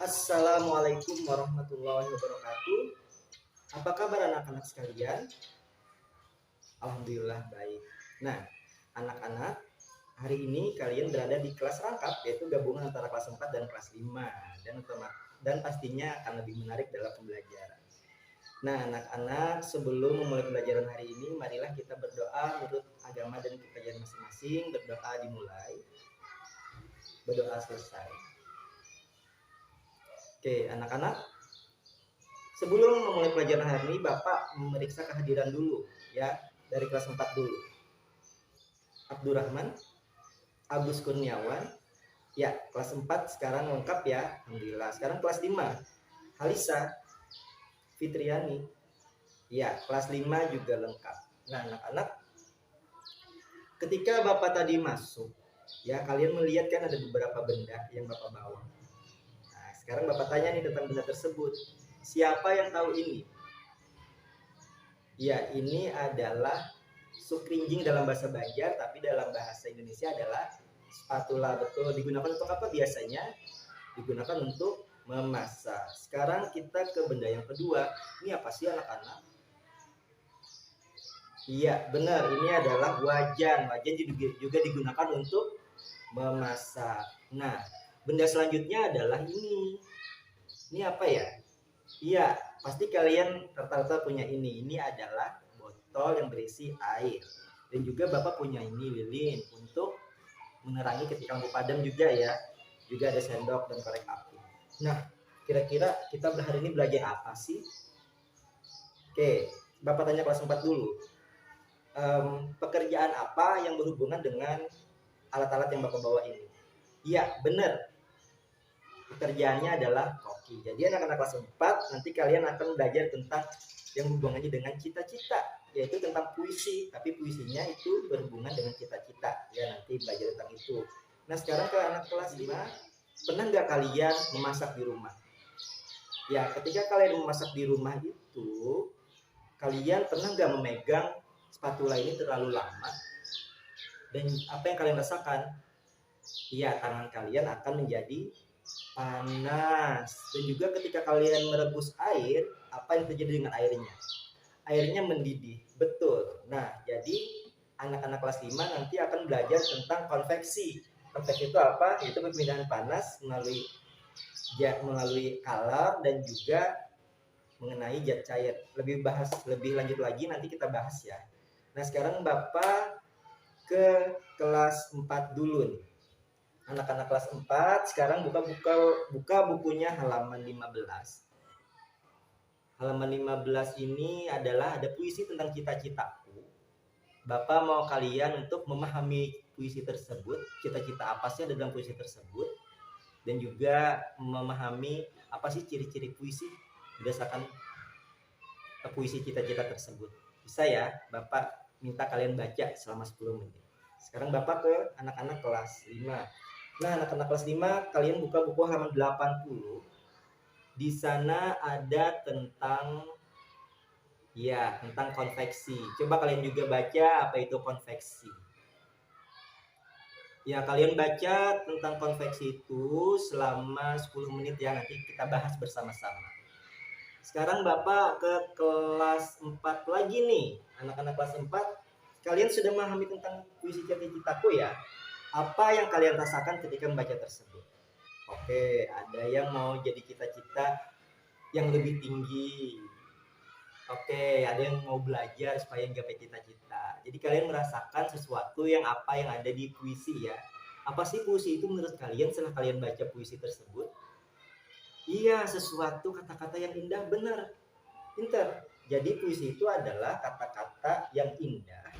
Assalamualaikum warahmatullahi wabarakatuh. Apa kabar anak-anak sekalian? Alhamdulillah baik. Nah, anak-anak, hari ini kalian berada di kelas rangkap, yaitu gabungan antara kelas 4 dan kelas 5, dan pastinya akan lebih menarik dalam pembelajaran. Nah, anak-anak, sebelum memulai pembelajaran hari ini, marilah kita berdoa menurut agama dan kepercayaan masing-masing. Berdoa dimulai, berdoa selesai. Oke, anak-anak, sebelum memulai pelajaran hari ini, Bapak memeriksa kehadiran dulu ya, dari kelas 4 dulu. Abdurrahman, Agus Kurniawan, ya kelas 4 sekarang lengkap ya, alhamdulillah. Sekarang kelas 5, Halisa Fitriani, ya kelas 5 juga lengkap. Nah anak-anak, ketika Bapak tadi masuk, ya kalian melihat kan ada beberapa benda yang Bapak bawa. Nah sekarang Bapak tanya nih tentang benda tersebut. Siapa yang tahu ini? Ya, ini adalah sukrinjing dalam bahasa Banjar, tapi dalam bahasa Indonesia adalah spatula. Betul. Digunakan untuk apa biasanya? Digunakan untuk memasak. Sekarang kita ke benda yang kedua. Ini apa sih anak-anak? Iya, benar. Ini adalah wajan. Wajan juga digunakan untuk memasak. Nah, benda selanjutnya adalah ini. Ini apa ya? Iya, pasti kalian rata-rata punya ini. Ini adalah botol yang berisi air. Dan juga Bapak punya ini lilin untuk menerangi ketika lampu padam juga ya. Juga ada sendok dan korek api. Nah, kira-kira kita hari ini belajar apa sih? Oke, Bapak tanya kelas 4 dulu. Pekerjaan apa yang berhubungan dengan alat-alat yang Bapak bawa ini? Iya, benar. Pekerjaannya adalah koki. Jadi anak-anak kelas 4 nanti kalian akan belajar tentang yang hubungannya dengan cita-cita, yaitu tentang puisi, tapi puisinya itu berhubungan dengan cita-cita. Ya nanti belajar tentang itu. Nah sekarang ke anak kelas 5, pernah nggak kalian memasak di rumah? Ya ketika kalian memasak di rumah itu, kalian pernah nggak memegang spatula ini terlalu lama? Dan apa yang kalian rasakan? Ya tangan kalian akan menjadi panas. Dan juga ketika kalian merebus air, apa yang terjadi dengan airnya? Airnya mendidih. Betul. Nah, jadi anak-anak kelas 5 nanti akan belajar tentang konveksi. Konveksi itu apa? Itu perpindahan panas melalui kalor dan juga mengenai zat cair. Lebih lanjut lagi nanti kita bahas ya. Nah, sekarang Bapak ke kelas 4 dulu nih. Anak-anak kelas 4 sekarang buka bukunya halaman 15. Halaman 15 ini adalah ada puisi tentang cita-citaku. Bapak mau kalian untuk memahami puisi tersebut, cita-cita apa sih ada dalam puisi tersebut, dan juga memahami apa sih ciri-ciri puisi berdasarkan puisi cita-cita tersebut. Bisa ya, Bapak minta kalian baca selama 10 menit. Sekarang Bapak ke anak-anak kelas 5. Nah, anak-anak kelas 5, kalian buka buku halaman 80. Di sana ada tentang konveksi. Coba kalian juga baca apa itu konveksi. Ya, kalian baca tentang konveksi itu selama 10 menit ya, nanti kita bahas bersama-sama. Sekarang Bapak ke kelas 4 lagi nih. Anak-anak kelas 4, kalian sudah memahami tentang puisi cita-citaku ya? Apa yang kalian rasakan ketika membaca tersebut? Oke, ada yang mau jadi cita-cita yang lebih tinggi. Oke, ada yang mau belajar supaya menggapai cita-cita. Jadi kalian merasakan sesuatu yang ada di puisi ya. Apa sih puisi itu menurut kalian setelah kalian baca puisi tersebut? Iya, sesuatu kata-kata yang indah, benar. Pinter. Jadi puisi itu adalah kata-kata yang indah,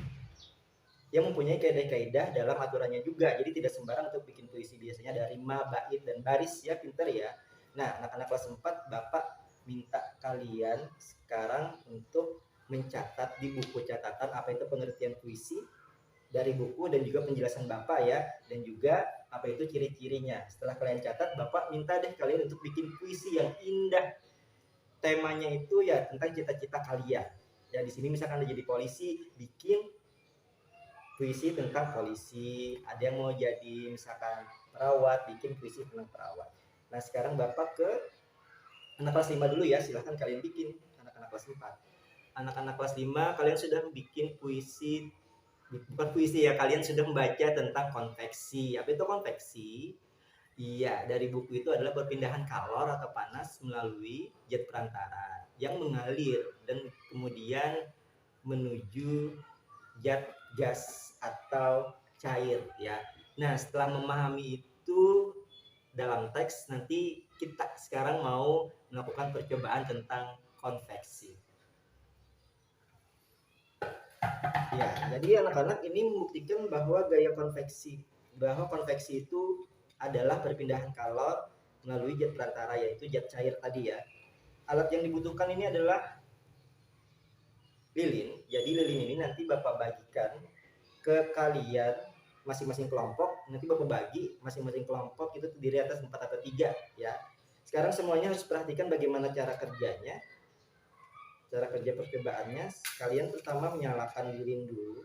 yang mempunyai kaidah-kaidah dalam aturannya juga. Jadi tidak sembarang untuk bikin puisi, biasanya ada rima, bait, dan baris ya, pinter ya. Nah, anak-anak kelas 4, Bapak minta kalian sekarang untuk mencatat di buku catatan apa itu pengertian puisi dari buku dan juga penjelasan Bapak ya, dan juga apa itu ciri-cirinya. Setelah kalian catat, Bapak minta deh kalian untuk bikin puisi yang indah. Temanya itu ya tentang cita-cita kalian. Ya di sini misalkan ada jadi polisi, bikin puisi tentang polisi. Ada yang mau jadi misalkan perawat, bikin puisi tentang perawat. Nah, sekarang Bapak ke anak kelas 5 dulu ya, silahkan kalian bikin anak-anak kelas 4. Anak-anak kelas 5 kalian sudah bikin puisi, bukan puisi ya, kalian sudah membaca tentang konveksi. Apa itu konveksi? Iya, dari buku itu adalah perpindahan kalor atau panas melalui jet perantara yang mengalir dan kemudian menuju zat gas atau cair ya. Nah, setelah memahami itu dalam teks, nanti kita sekarang mau melakukan percobaan tentang konveksi. Ya, jadi anak-anak ini membuktikan bahwa konveksi itu adalah perpindahan kalor melalui zat perantara, yaitu zat cair tadi ya. Alat yang dibutuhkan ini adalah lilin. Jadi lilin ini nanti Bapak bagikan ke kalian masing-masing kelompok. Nanti Bapak bagi masing-masing kelompok itu terdiri atas 4 atau 3 ya. Sekarang semuanya harus perhatikan bagaimana cara kerjanya. Cara kerja percobaannya, kalian pertama menyalakan lilin dulu.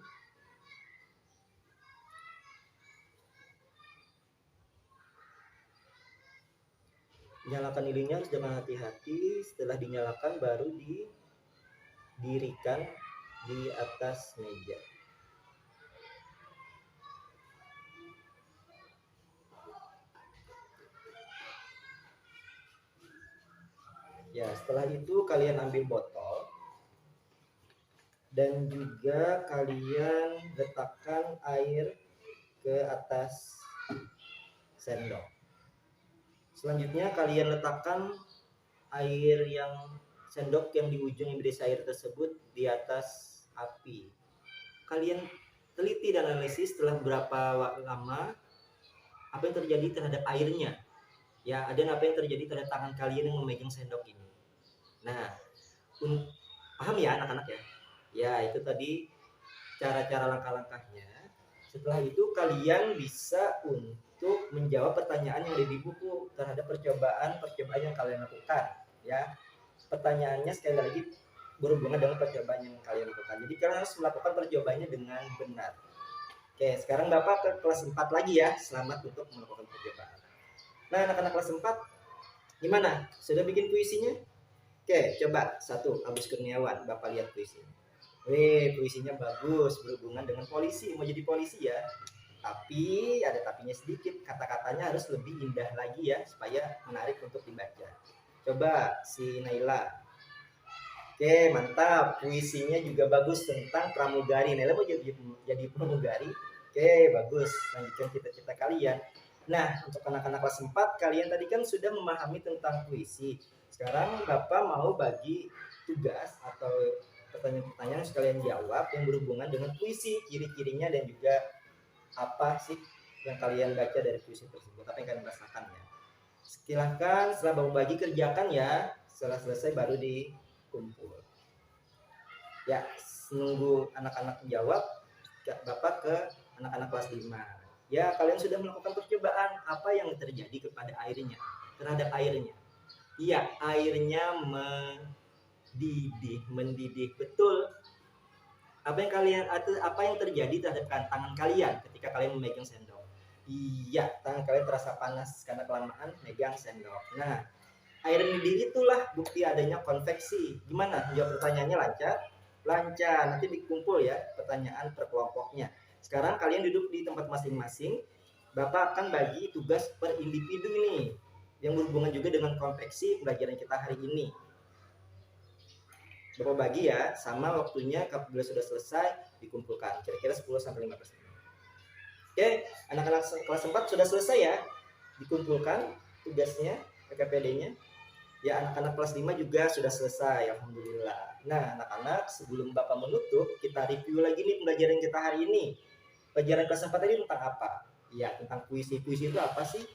Nyalakan lilinnya harus dengan hati-hati. Setelah dinyalakan baru didirikan di atas meja. Ya, setelah itu kalian ambil botol dan juga kalian letakkan air ke atas sendok. Selanjutnya kalian letakkan air yang sendok yang di ujung yang berisi air tersebut di atas api. Kalian teliti dan analisis setelah berapa lama apa yang terjadi terhadap airnya. Ya, dan apa yang terjadi terhadap tangan kalian yang memegang sendok ini. Nah, paham ya anak-anak ya? Ya, itu tadi cara-cara langkah-langkahnya. Setelah itu kalian bisa untuk menjawab pertanyaan yang ada di buku terhadap percobaan yang kalian lakukan ya. Pertanyaannya sekali lagi berhubungan dengan percobaan yang kalian lakukan. Jadi kalian harus melakukan percobaannya dengan benar. Oke, sekarang Bapak ke kelas 4 lagi ya. Selamat untuk melakukan percobaan. Nah, anak-anak kelas 4 gimana? Sudah bikin puisinya? Oke, coba satu, Agus Kurniawan, Bapak lihat puisinya. Wih, puisinya bagus, berhubungan dengan polisi, mau jadi polisi ya. Tapi ada tapinya sedikit, kata-katanya harus lebih indah lagi ya, supaya menarik untuk dibaca. Coba si Naila. Oke, mantap, puisinya juga bagus tentang pramugari. Naila mau jadi pramugari. Oke, bagus, lanjutkan cita-cita kalian. Nah, untuk anak-anak kelas 4, kalian tadi kan sudah memahami tentang puisi. Sekarang Bapak mau bagi tugas atau pertanyaan-pertanyaan yang kalian jawab yang berhubungan dengan puisi, ciri-cirinya dan juga apa sih yang kalian baca dari puisi tersebut, apa yang kalian rasakan ya. Silahkan setelah Bapak bagi kerjakan ya, setelah selesai baru dikumpul. Ya, nunggu anak-anak jawab, Bapak ke anak-anak kelas 5. Ya, kalian sudah melakukan percobaan, apa yang terjadi kepada airnya, terhadap airnya. Iya, airnya mendidih, betul. Apa yang terjadi terhadap tangan kalian ketika kalian memegang sendok? Iya, tangan kalian terasa panas karena kelamaan megang sendok. Nah, air mendidih itulah bukti adanya konveksi. Gimana? Jawab pertanyaannya lancar? Lancar. Nanti dikumpul ya pertanyaan per kelompoknya. Sekarang kalian duduk di tempat masing-masing. Bapak akan bagi tugas per individu nih yang berhubungan juga dengan konveksi pelajaran kita hari ini. Bapak bagi ya, sama waktunya apabila sudah selesai dikumpulkan kira-kira 10-15 menit. Oke, anak-anak kelas 4 sudah selesai ya dikumpulkan tugasnya, PKPD-nya. Ya, anak-anak kelas 5 juga sudah selesai, alhamdulillah. Nah, anak-anak, sebelum Bapak menutup, kita review lagi nih pelajaran kita hari ini. Pelajaran kelas 4 tadi tentang apa? Ya, tentang puisi. Puisi itu apa sih?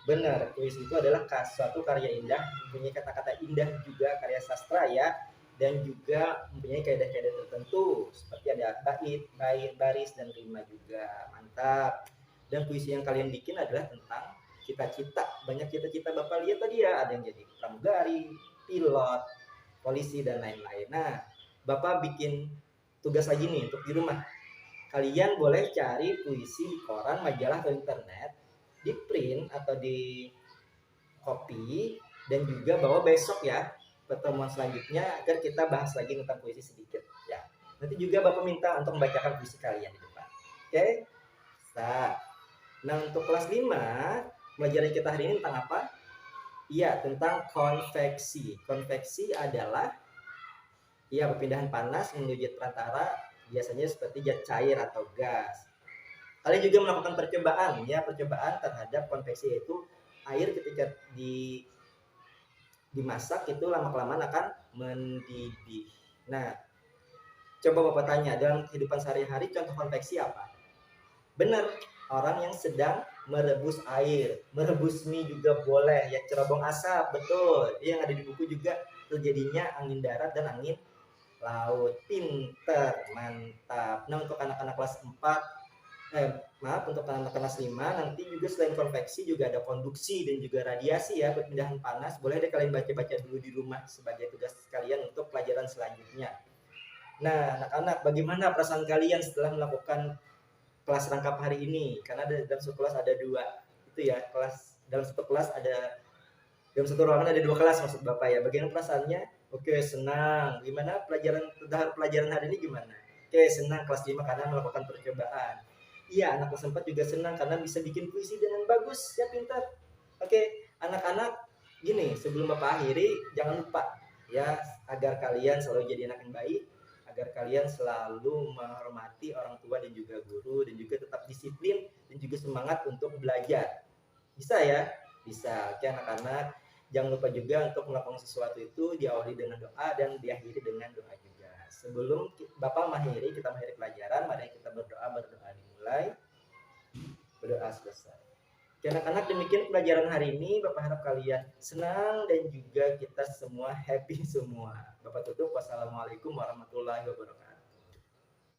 Benar, puisi itu adalah suatu karya indah, mempunyai kata-kata indah juga, karya sastra ya, dan juga mempunyai kaidah-kaidah tertentu, seperti ada bait, baris, dan rima juga. Mantap. Dan puisi yang kalian bikin adalah tentang cita-cita. Banyak cita-cita Bapak lihat tadi ya, ada yang jadi pramugari, pilot, polisi, dan lain-lain. Nah, Bapak bikin tugas lagi nih untuk di rumah. Kalian boleh cari puisi di koran, majalah, atau internet, di print atau kopi, dan juga bahwa besok ya pertemuan selanjutnya agar kita bahas lagi tentang puisi sedikit ya. Nanti juga Bapak minta untuk membacakan puisi kalian di depan. Oke? Nah, untuk kelas 5, pelajaran kita hari ini tentang apa? Iya, tentang konveksi. Konveksi adalah ya perpindahan panas menuju jet perantara, biasanya seperti jet cair atau gas. Kalian juga melakukan percobaan ya, percobaan terhadap konveksi, yaitu air ketika dimasak itu lama-kelamaan akan mendidih. Nah, coba Bapak tanya, dalam kehidupan sehari-hari contoh konveksi apa? Benar, orang yang sedang merebus air, merebus mie juga boleh, ya cerobong asap, betul. Yang ada di buku juga terjadinya angin darat dan angin laut. Pinter, mantap. Nah, untuk anak-anak kelas 4, untuk anak-anak kelas 5, nanti juga selain konveksi juga ada konduksi dan juga radiasi ya, perpindahan panas. Boleh deh kalian baca-baca dulu di rumah sebagai tugas kalian untuk pelajaran selanjutnya. Nah, anak-anak, bagaimana perasaan kalian setelah melakukan kelas rangkap hari ini? Karena dalam satu kelas ada 2, itu ya, dalam satu ruangan ada 2 kelas maksud Bapak ya. Bagaimana perasaannya? Oke, senang. Gimana pelajaran hari ini gimana? Oke, senang kelas 5 karena melakukan percobaan. Iya, anak kelas 4 juga senang karena bisa bikin puisi dengan bagus, ya pintar. Oke, anak-anak, gini, sebelum Bapak akhiri, jangan lupa ya, agar kalian selalu jadi anak yang baik, agar kalian selalu menghormati orang tua dan juga guru, dan juga tetap disiplin dan juga semangat untuk belajar. Bisa ya? Bisa. Oke, anak-anak, jangan lupa juga untuk melakukan sesuatu itu diawali dengan doa dan diakhiri dengan doa juga. Sebelum Bapak kita mengakhiri pelajaran, mari kita berdoa dimulai, berdoa selesai. Oke, anak-anak, demikian pelajaran hari ini. Bapak harap kalian senang dan juga kita semua happy semua. Bapak tutup. Wassalamualaikum warahmatullahi wabarakatuh.